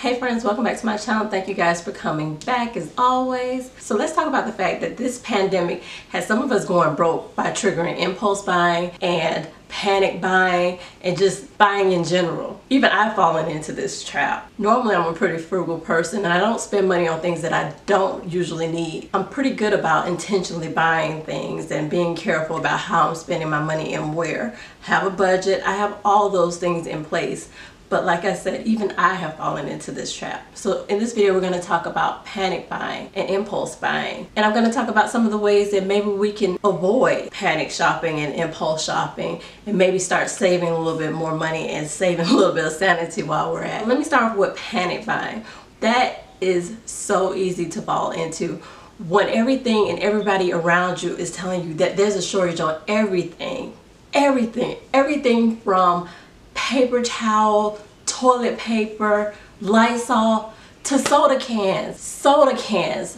Hey friends, welcome back to my channel. Thank you guys for coming back as always. So let's talk about the fact that this pandemic has some of us going broke by triggering impulse buying and panic buying and just buying in general. Even I've fallen into this trap. Normally I'm a pretty frugal person and I don't spend money on things that I don't usually need. I'm pretty good about intentionally buying things and being careful about how I'm spending my money and where. I have a budget, I have all those things in place. But like I said, even I have fallen into this trap. So in this video, we're going to talk about panic buying and impulse buying. And I'm going to talk about some of the ways that maybe we can avoid panic shopping and impulse shopping and maybe start saving a little bit more money and saving a little bit of sanity while we're at it. Let me start off with panic buying. That is so easy to fall into when everything and everybody around you is telling you that there's a shortage on everything. Everything from paper towel, toilet paper, Lysol, to soda cans.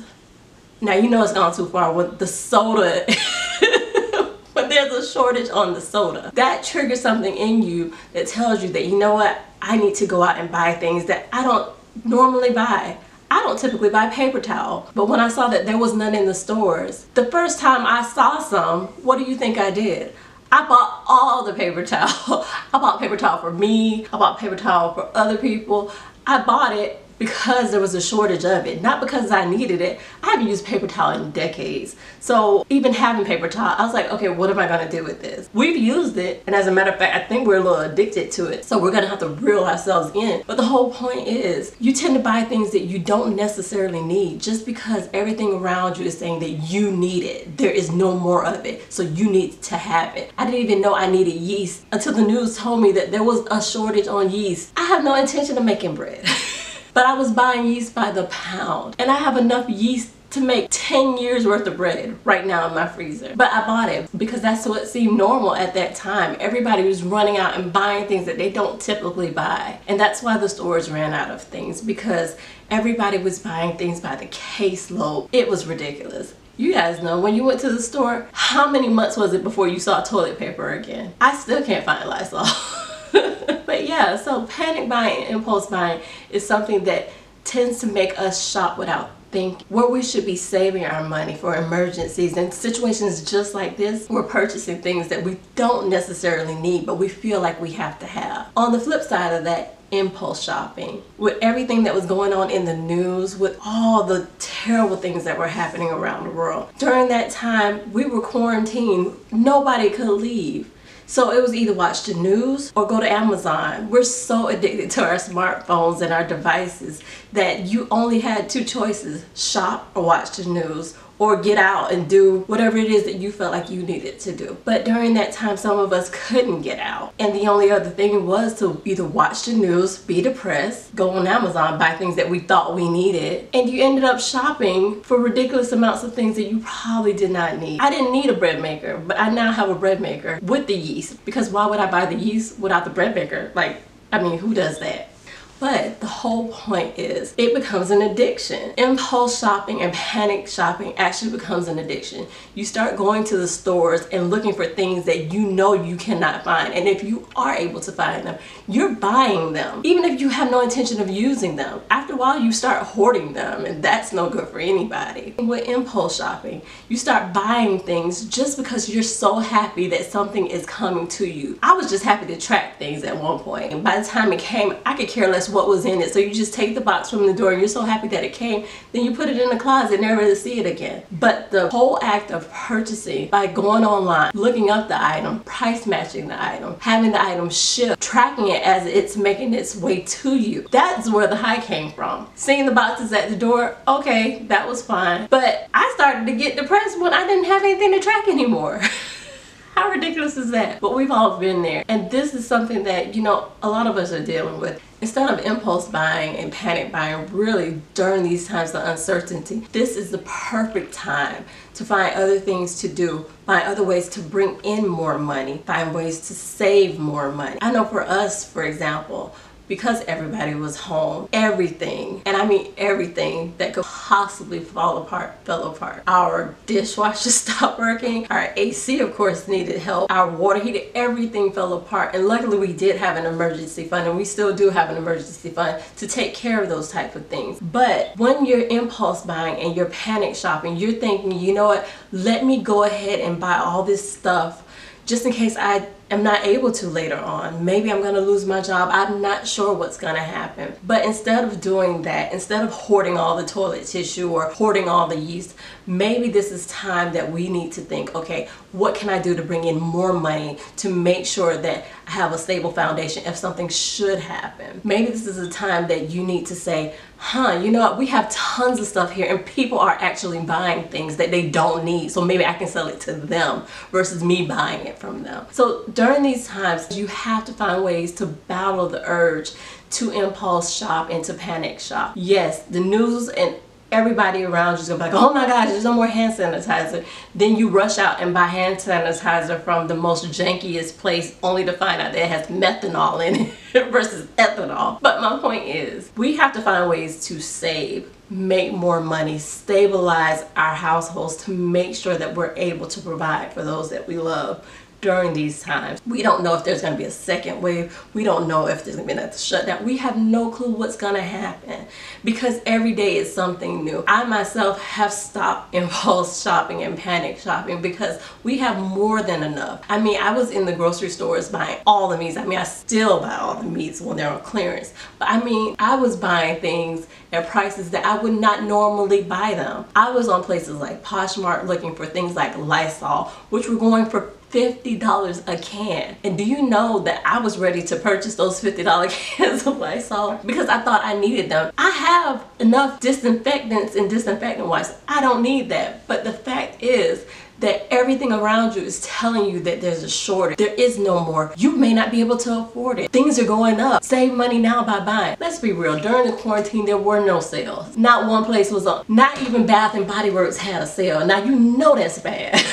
Now you know it's gone too far with the soda, but there's a shortage on the soda. That triggers something in you that tells you that, you know what, I need to go out and buy things that I don't normally buy. I don't typically buy paper towel, but when I saw that there was none in the stores, the first time I saw some, what do you think I did? I bought all the paper towel. I bought paper towel for me. I bought paper towel for other people. I bought it because there was a shortage of it, not because I needed it. I haven't used paper towel in decades. So even having paper towel, I was like, okay, what am I gonna do with this? We've used it, and as a matter of fact, I think we're a little addicted to it. So we're gonna have to reel ourselves in. But the whole point is, you tend to buy things that you don't necessarily need just because everything around you is saying that you need it. There is no more of it, so you need to have it. I didn't even know I needed yeast until the news told me that there was a shortage on yeast. I have no intention of making bread. But I was buying yeast by the pound, and I have enough yeast to make 10 years worth of bread right now in my freezer. But I bought it because that's what seemed normal at that time. Everybody was running out and buying things that they don't typically buy. And that's why the stores ran out of things, because everybody was buying things by the caseload. It was ridiculous. You guys know, when you went to the store, how many months was it before you saw toilet paper again? I still can't find Lysol. But yeah, so panic buying and impulse buying is something that tends to make us shop without thinking. Where we should be saving our money for emergencies and situations just like this, we're purchasing things that we don't necessarily need, but we feel like we have to have. On the flip side of that, impulse shopping, with everything that was going on in the news, with all the terrible things that were happening around the world. During that time, we were quarantined. Nobody could leave. So it was either watch the news or go to Amazon. We're so addicted to our smartphones and our devices that you only had two choices: shop or watch the news, or get out and do whatever it is that you felt like you needed to do. But during that time, some of us couldn't get out. And the only other thing was to either watch the news, be depressed, go on Amazon, buy things that we thought we needed. And you ended up shopping for ridiculous amounts of things that you probably did not need. I didn't need a bread maker, but I now have a bread maker with the yeast. Because why would I buy the yeast without the bread maker? Like, I mean, who does that? But the whole point is, it becomes an addiction. Impulse shopping and panic shopping actually becomes an addiction. You start going to the stores and looking for things that you know you cannot find. And if you are able to find them, you're buying them. Even if you have no intention of using them. After a while, you start hoarding them, and that's no good for anybody. With impulse shopping, you start buying things just because you're so happy that something is coming to you. I was just happy to track things at one point. And by the time it came, I could care less what was in it. So you just take the box from the door and you're so happy that it came, then you put it in the closet, never to see it again. But the whole act of purchasing by going online, looking up the item, price matching the item, having the item shipped, tracking it as it's making its way to you, that's where the high came from. Seeing the boxes at the door, okay, that was fine. But I started to get depressed when I didn't have anything to track anymore. How ridiculous is that? But we've all been there. And this is something that, you know, a lot of us are dealing with. Instead of impulse buying and panic buying, really during these times of uncertainty, this is the perfect time to find other things to do, find other ways to bring in more money, find ways to save more money. I know for us, for example, because everybody was home, everything, and I mean everything that could possibly fall apart, fell apart. Our dishwasher stopped working, our AC of course needed help, our water heater, everything fell apart. And luckily we did have an emergency fund, and we still do have an emergency fund to take care of those type of things. But when you're impulse buying and you're panic shopping, you're thinking, you know what, let me go ahead and buy all this stuff just in case I am not able to later on. Maybe I'm going to lose my job. I'm not sure what's going to happen. But instead of doing that, instead of hoarding all the toilet tissue or hoarding all the yeast, maybe this is time that we need to think, okay, what can I do to bring in more money to make sure that I have a stable foundation if something should happen? Maybe this is a time that you need to say, you know what, we have tons of stuff here and people are actually buying things that they don't need, so maybe I can sell it to them versus me buying it from them. So during these times, you have to find ways to battle the urge to impulse shop and to panic shop. Yes, the news and everybody around you is gonna be like, oh my gosh, there's no more hand sanitizer. Then you rush out and buy hand sanitizer from the most jankiest place, only to find out that it has methanol in it versus ethanol. But my point is, we have to find ways to save, make more money, stabilize our households to make sure that we're able to provide for those that we love during these times. We don't know if there's going to be a second wave. We don't know if there's going to be another shutdown. We have no clue what's going to happen because every day is something new. I myself have stopped impulse shopping and panic shopping because we have more than enough. I mean, I was in the grocery stores buying all the meats. I mean, I still buy all the meats when they're on clearance. But I mean, I was buying things at prices that I would not normally buy them. I was on places like Poshmark looking for things like Lysol, which were going for $50 a can. And do you know that I was ready to purchase those $50 cans of Lysol because I thought I needed them? I have enough disinfectants and disinfectant wipes. I don't need that. But the fact is that everything around you is telling you that there's a shortage. There is no more. You may not be able to afford it. Things are going up. Save money now by buying. Let's be real. During the quarantine, there were no sales. Not one place was on. Not even Bath and Body Works had a sale. Now you know that's bad.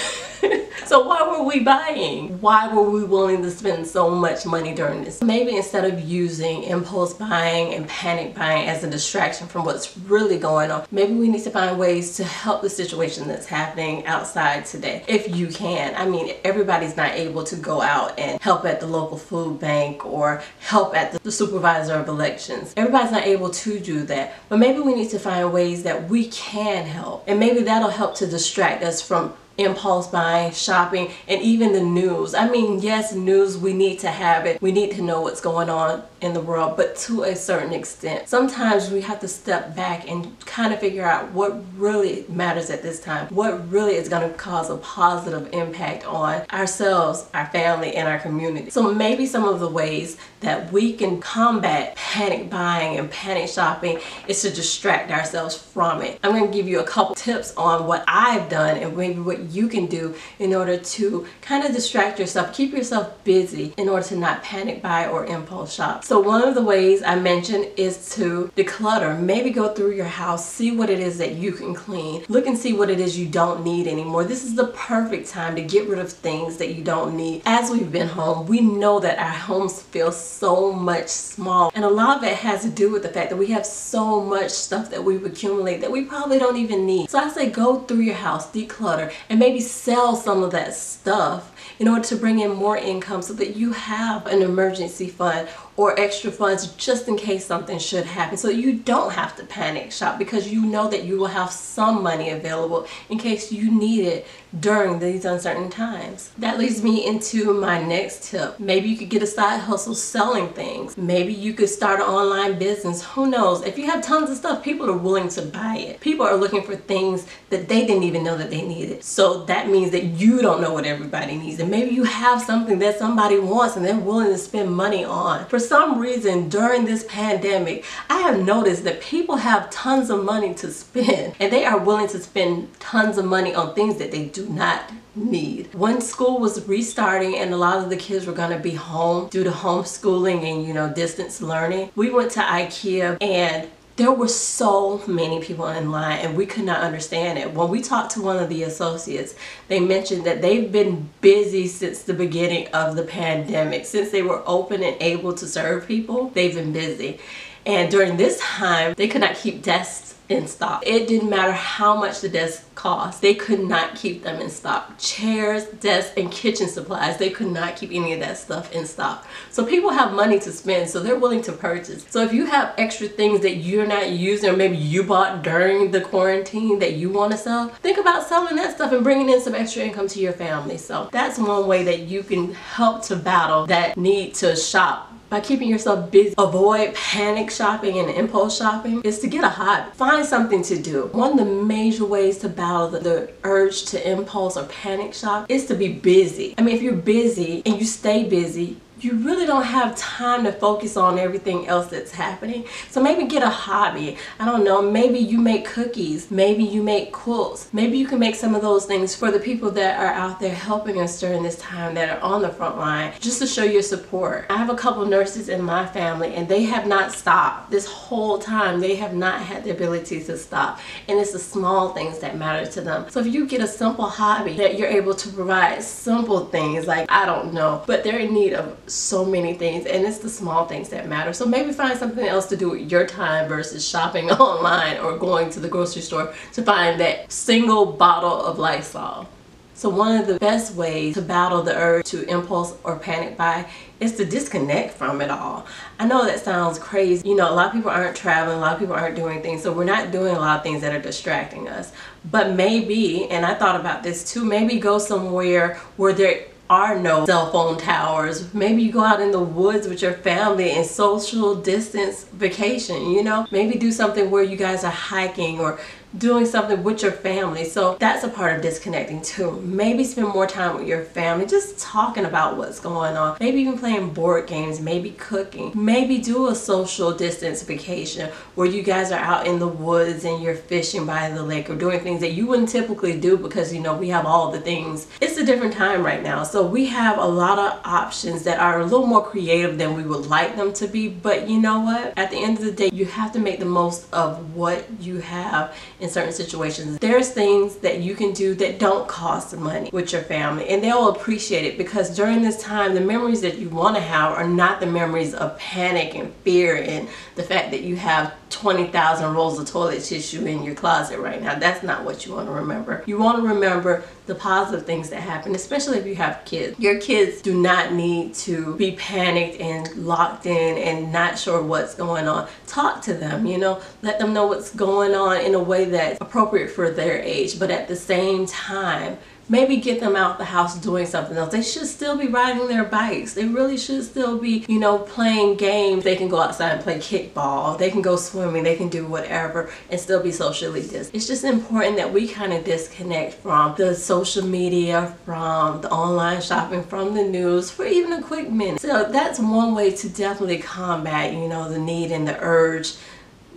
So why were we buying? Why were we willing to spend so much money during this? Maybe instead of using impulse buying and panic buying as a distraction from what's really going on, maybe we need to find ways to help the situation that's happening outside today. If you can. I mean, everybody's not able to go out and help at the local food bank or help at the supervisor of elections. Everybody's not able to do that. But maybe we need to find ways that we can help. And maybe that'll help to distract us from impulse buying, shopping, and even the news. I mean, yes, news, we need to have it. We need to know what's going on in the world, but to a certain extent. Sometimes we have to step back and kind of figure out what really matters at this time. What really is going to cause a positive impact on ourselves, our family, and our community. So maybe some of the ways that we can combat panic buying and panic shopping is to distract ourselves from it. I'm going to give you a couple tips on what I've done and maybe what you can do in order to kind of distract yourself, keep yourself busy in order to not panic buy or impulse shop. So one of the ways I mentioned is to declutter. Maybe go through your house, see what it is that you can clean. Look and see what it is you don't need anymore. This is the perfect time to get rid of things that you don't need. As we've been home, we know that our homes feel so much small. And a lot of it has to do with the fact that we have so much stuff that we've accumulated that we probably don't even need. So I say go through your house, declutter, and maybe sell some of that stuff in order to bring in more income so that you have an emergency fund or extra funds just in case something should happen, so you don't have to panic shop because you know that you will have some money available in case you need it during these uncertain times. That leads me into my next tip. Maybe you could get a side hustle selling things. Maybe you could start an online business. Who knows? If you have tons of stuff, people are willing to buy it. People are looking for things that they didn't even know that they needed. So that means that you don't know what everybody needs. And maybe you have something that somebody wants and they're willing to spend money on. For some reason, during this pandemic, I have noticed that people have tons of money to spend and they are willing to spend tons of money on things that they do not need. When school was restarting and a lot of the kids were going to be home due to homeschooling and distance learning, we went to IKEA and There were so many people in line and we could not understand it. When we talked to one of the associates, they mentioned that they've been busy since the beginning of the pandemic. Since they were open and able to serve people, they've been busy. And during this time, they could not keep desks in stock. It didn't matter how much the desks cost. They could not keep them in stock. Chairs, desks, and kitchen supplies, they could not keep any of that stuff in stock. So people have money to spend, so they're willing to purchase. So if you have extra things that you're not using, or maybe you bought during the quarantine that you want to sell, think about selling that stuff and bringing in some extra income to your family. So that's one way that you can help to battle that need to shop. By keeping yourself busy, avoid panic shopping and impulse shopping, is to get a hobby. Find something to do. One of the major ways to battle the urge to impulse or panic shop is to be busy. I mean, if you're busy and you stay busy, you really don't have time to focus on everything else that's happening. So maybe get a hobby. I don't know, maybe you make cookies, maybe you make quilts. Maybe you can make some of those things for the people that are out there helping us during this time, that are on the front line, just to show your support. I have a couple nurses in my family and they have not stopped this whole time. They have not had the ability to stop. And it's the small things that matter to them. So if you get a simple hobby that you're able to provide simple things, like, I don't know, but they're in need of so many things, and it's the small things that matter. So maybe find something else to do with your time versus shopping online or going to the grocery store to find that single bottle of Lysol. So one of the best ways to battle the urge to impulse or panic buy is to disconnect from it all. I know that sounds crazy. You know, a lot of people aren't traveling, a lot of people aren't doing things, so we're not doing a lot of things that are distracting us. But maybe, and I thought about this too, maybe go somewhere where there are no cell phone towers. Maybe you go out in the woods with your family and social distance vacation, you know? Maybe do something where you guys are hiking or doing something with your family. So that's a part of disconnecting too. Maybe spend more time with your family, just talking about what's going on. Maybe even playing board games, maybe cooking. Maybe do a social distance vacation where you guys are out in the woods and you're fishing by the lake or doing things that you wouldn't typically do because, you know, we have all the things. It's a different time right now. So we have a lot of options that are a little more creative than we would like them to be. But you know what? At the end of the day, you have to make the most of what you have in certain situations. There's things that you can do that don't cost money with your family, and they'll appreciate it, because during this time, the memories that you want to have are not the memories of panic and fear and the fact that you have 20,000 rolls of toilet tissue in your closet right now. That's not what you want to remember. You want to remember the positive things that happen, especially if you have kids. Your kids do not need to be panicked and locked in and not sure what's going on. Talk to them, you know, let them know what's going on in a way that's appropriate for their age, but at the same time, maybe get them out the house doing something else. They should still be riding their bikes. They really should still be, you know, playing games. They can go outside and play kickball. They can go swimming. They can do whatever and still be socially distanced. It's just important that we kind of disconnect from the social media, from the online shopping, from the news, for even a quick minute. So that's one way to definitely combat, you know, the need and the urge.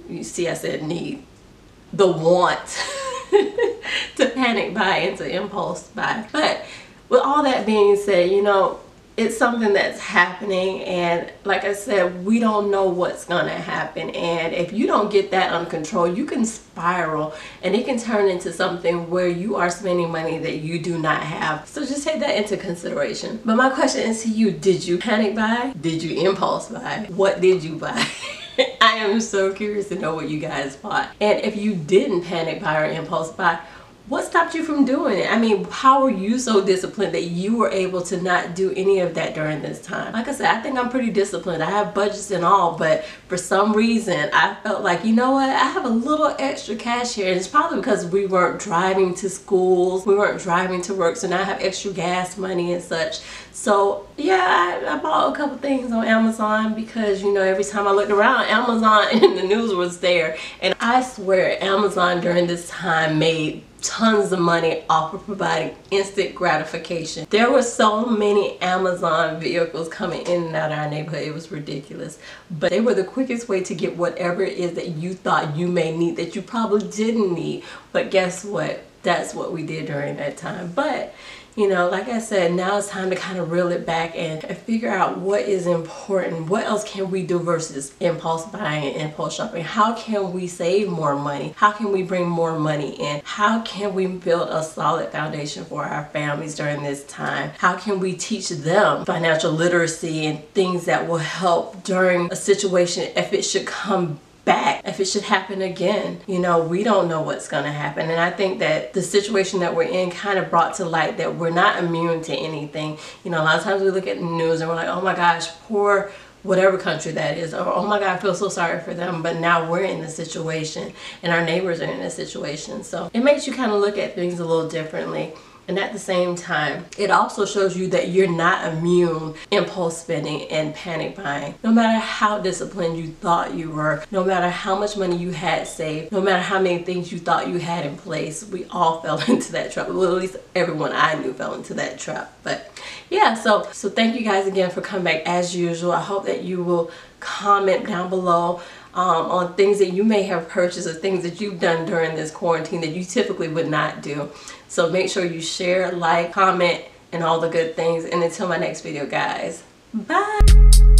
You see, I said need. The want to panic buy and to impulse buy. But with all that being said, you know, it's something that's happening, and like I said, we don't know what's gonna happen, and if you don't get that under control, you can spiral and it can turn into something where you are spending money that you do not have. So just take that into consideration. But my question is to you: did you panic buy? Did you impulse buy? What did you buy? I am so curious to know what you guys bought. And if you didn't panic buy or impulse buy, what stopped you from doing it? I mean, how were you so disciplined that you were able to not do any of that during this time? Like I said, I think I'm pretty disciplined. I have budgets and all, but for some reason, I felt like, you know what? I have a little extra cash here. And it's probably because we weren't driving to schools. We weren't driving to work, so now I have extra gas money and such. So yeah, I bought a couple things on Amazon because, you know, every time I looked around, Amazon and the news was there. And I swear Amazon during this time made tons of money off of providing instant gratification. There were so many Amazon vehicles coming in and out of our neighborhood, it was ridiculous. But they were the quickest way to get whatever it is that you thought you may need that you probably didn't need. But guess what? That's what we did during that time. But you know, like I said, now it's time to kind of reel it back and figure out what is important. What else can we do versus impulse buying and impulse shopping? How can we save more money? How can we bring more money in? How can we build a solid foundation for our families during this time? How can we teach them financial literacy and things that will help during a situation if it should come back, if it should happen again? You know, we don't know what's going to happen. And I think that the situation that we're in kind of brought to light that we're not immune to anything. You know, a lot of times we look at the news and we're like, oh my gosh, poor whatever country that is, or oh my God, I feel so sorry for them. But now we're in this situation and our neighbors are in this situation. So it makes you kind of look at things a little differently. And at the same time, it also shows you that you're not immune impulse spending and panic buying. No matter how disciplined you thought you were, no matter how much money you had saved, no matter how many things you thought you had in place, we all fell into that trap. Well, at least everyone I knew fell into that trap. But yeah, so thank you guys again for coming back as usual. I hope that you will comment down below on things that you may have purchased or things that you've done during this quarantine that you typically would not do. So make sure you share, like, comment, and all the good things. And until my next video, guys, bye.